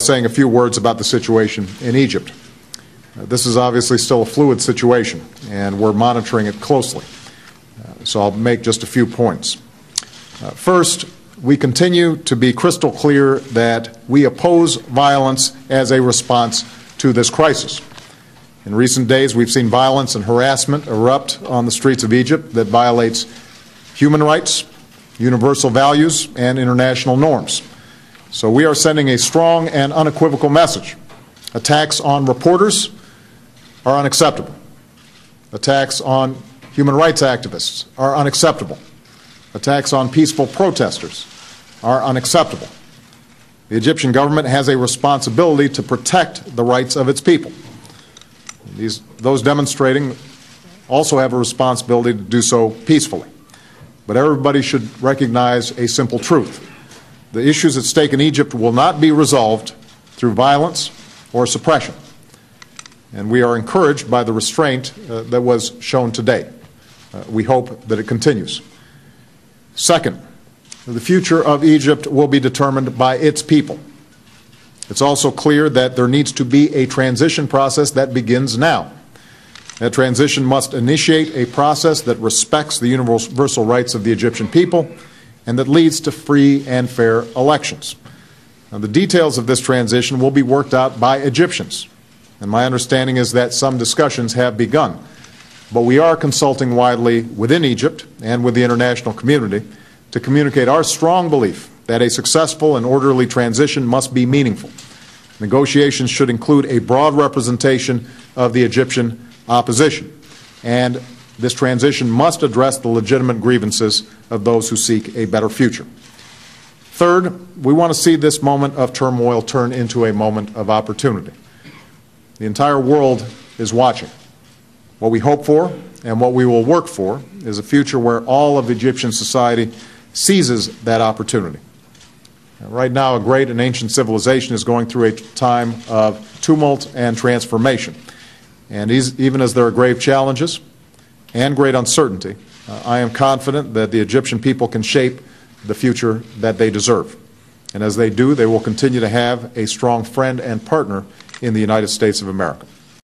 saying a few words about the situation in Egypt. This is obviously still a fluid situation, and we're monitoring it closely. So I'll make just a few points. First, we continue to be crystal clear that we oppose violence as a response to this crisis. In recent days, we've seen violence and harassment erupt on the streets of Egypt that violates human rights, universal values, and international norms. So we are sending a strong and unequivocal message. Attacks on reporters are unacceptable. Attacks on human rights activists are unacceptable. Attacks on peaceful protesters are unacceptable. The Egyptian government has a responsibility to protect the rights of its people. Those demonstrating also have a responsibility to do so peacefully. But everybody should recognize a simple truth. The issues at stake in Egypt will not be resolved through violence or suppression. And we are encouraged by the restraint that was shown today. We hope that it continues. Second, the future of Egypt will be determined by its people. It's also clear that there needs to be a transition process that begins now. That transition must initiate a process that respects the universal rights of the Egyptian people and that leads to free and fair elections. Now, the details of this transition will be worked out by Egyptians, and my understanding is that some discussions have begun. But we are consulting widely within Egypt and with the international community to communicate our strong belief that a successful and orderly transition must be meaningful. Negotiations should include a broad representation of the Egyptian opposition, and this transition must address the legitimate grievances of those who seek a better future. Third, we want to see this moment of turmoil turn into a moment of opportunity. The entire world is watching. What we hope for and what we will work for is a future where all of Egyptian society seizes that opportunity. Right now, a great and ancient civilization is going through a time of tumult and transformation. And even as there are grave challenges and great uncertainty, I am confident that the Egyptian people can shape the future that they deserve. And as they do, they will continue to have a strong friend and partner in the United States of America.